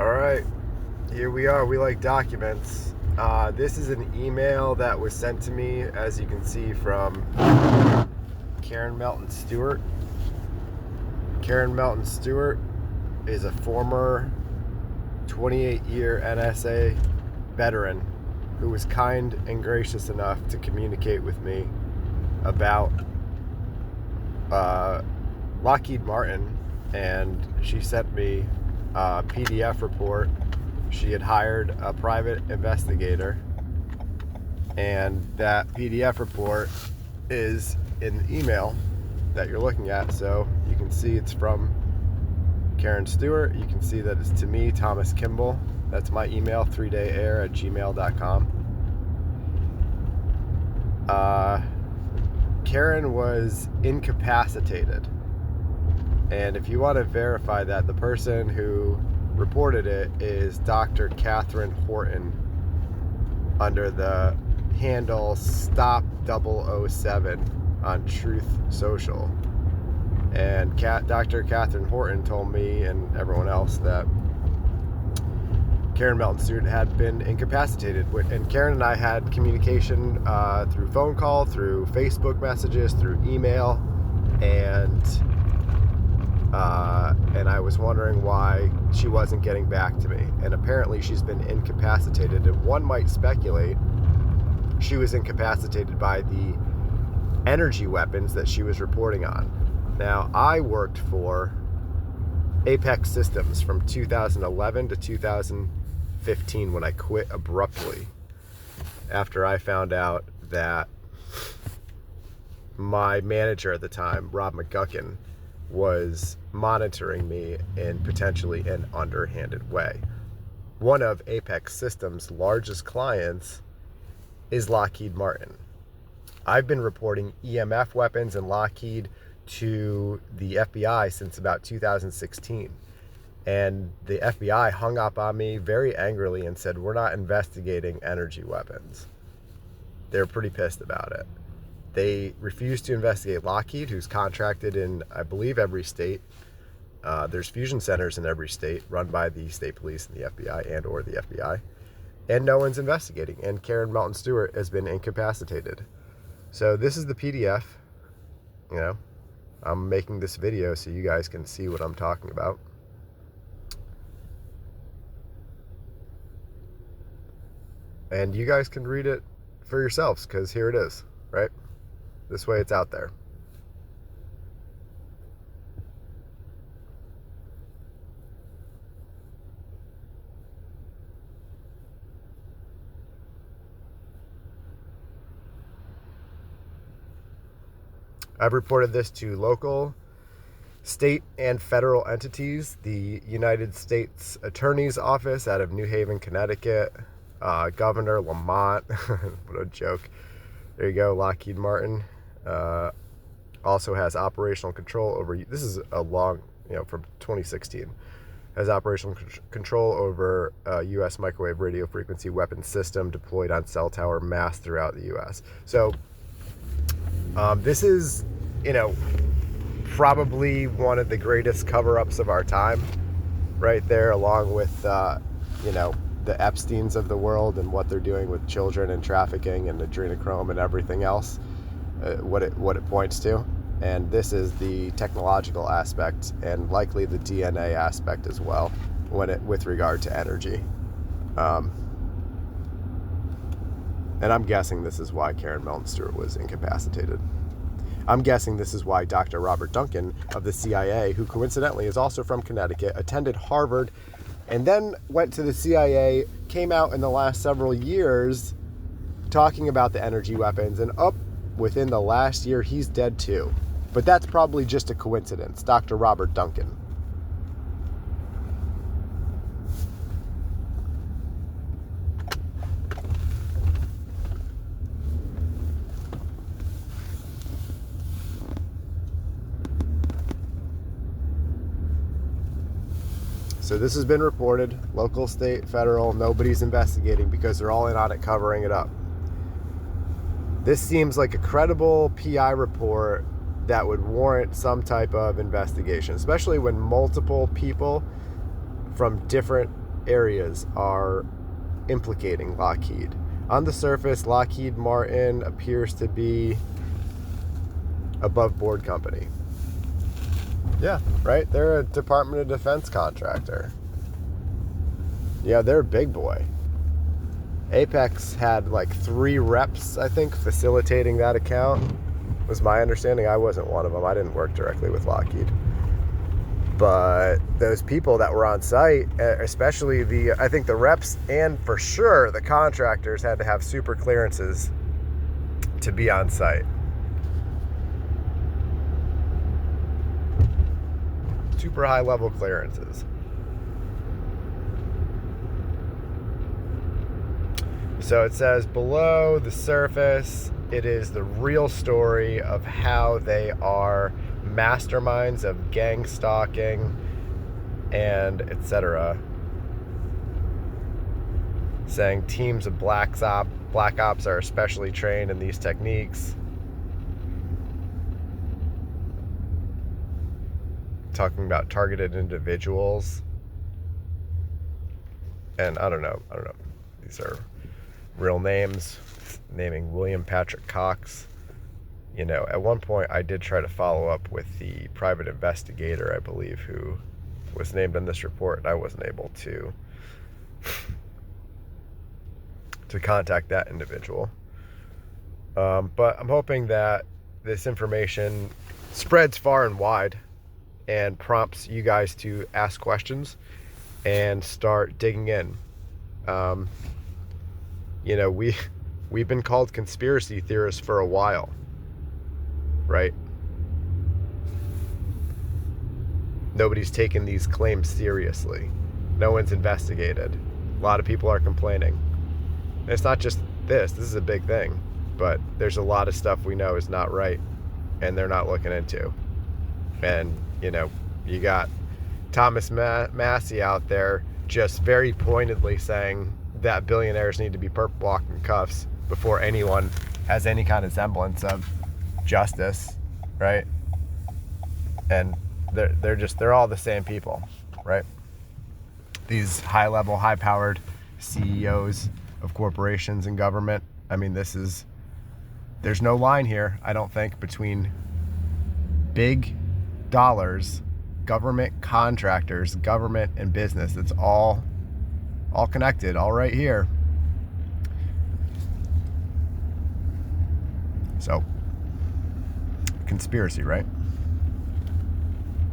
All right, here we are. We like documents. This is an email that was sent to me, as you can see, from Karen Melton Stewart. Karen Melton Stewart is a former 28-year NSA veteran who was kind and gracious enough to communicate with me about Lockheed Martin, and she sent me a PDF report. She had hired a private investigator, and that PDF report is in the email that you're looking at. So you can see it's from Karen Stewart. You can see that it's to me, Thomas Kimball. That's my email, 3dayair@gmail.com. Karen was incapacitated. And if you want to verify that, the person who reported it is Dr. Catherine Horton under the handle Stop007 on Truth Social. And Dr. Catherine Horton told me and everyone else that Karen Melton Stewart had been incapacitated. And Karen and I had communication through phone call, through Facebook messages, through email, and I was wondering why she wasn't getting back to me. And apparently she's been incapacitated, and one might speculate she was incapacitated by the energy weapons that she was reporting on. Now, I worked for Apex Systems from 2011 to 2015 when I quit abruptly after I found out that my manager at the time, Rob McGuckin, was monitoring me in potentially an underhanded way. One of Apex Systems' largest clients is Lockheed Martin. I've been reporting EMF weapons and Lockheed to the FBI since about 2016. And the FBI hung up on me very angrily and said, "We're not investigating energy weapons." They're pretty pissed about it. They refused to investigate Lockheed, who's contracted in, I believe, every state. There's fusion centers in every state run by the state police and the FBI and or the FBI. And no one's investigating. And Karen Melton Stewart has been incapacitated. So this is the PDF. You know, I'm making this video so you guys can see what I'm talking about. And you guys can read it for yourselves, because here it is, right? This way it's out there. I've reported this to local, state, and federal entities. The United States Attorney's Office out of New Haven, Connecticut, Governor Lamont, what a joke. There you go, Lockheed Martin. Also has operational control over, this is a long, from 2016, has operational control over U.S. microwave radio frequency weapons system deployed on cell tower mass throughout the U.S. So this is, probably one of the greatest cover-ups of our time right there, along with, the Epsteins of the world and what they're doing with children and trafficking and adrenochrome and everything else, what it points to. And this is the technological aspect and likely the DNA aspect as well with regard to energy. And I'm guessing this is why Karen Melton Stewart was incapacitated. I'm guessing this is why Dr. Robert Duncan of the CIA, who coincidentally is also from Connecticut, attended Harvard, and then went to the CIA, came out in the last several years talking about the energy weapons, and within the last year, he's dead too. But that's probably just a coincidence, Dr. Robert Duncan. So this has been reported, local, state, federal, nobody's investigating because they're all in on it covering it up. This seems like a credible PI report that would warrant some type of investigation, especially when multiple people from different areas are implicating Lockheed. On the surface, Lockheed Martin appears to be above board company. Yeah, right? They're a Department of Defense contractor. Yeah, they're a big boy. Apex had like 3 reps, I think, facilitating that account, was my understanding. I wasn't one of them. I didn't work directly with Lockheed. But those people that were on site, especially I think the reps and for sure the contractors, had to have super clearances to be on site. Super high level clearances. So it says below the surface, it is the real story of how they are masterminds of gang stalking and etc. Saying teams of black ops are especially trained in these techniques. Talking about targeted individuals. And I don't know. These are real names. Naming William Patrick Cox. You know, at one point I did try to follow up with the private investigator, I believe, who was named in this report, and I wasn't able to contact that individual. But I'm hoping that this information spreads far and wide and prompts you guys to ask questions and start digging in. You know, we've been called conspiracy theorists for a while, right? Nobody's taken these claims seriously. No one's investigated. A lot of people are complaining. And it's not just this is a big thing, but there's a lot of stuff we know is not right and they're not looking into. And, you know, you got Thomas Massey out there just very pointedly saying that billionaires need to be purple locked in cuffs before anyone has any kind of semblance of justice, right? And they're all the same people, right? These high-level, high-powered CEOs of corporations and government. I mean, there's no line here, I don't think, between big dollars, government contractors, government and business. It's all connected, all right here. So, conspiracy, right?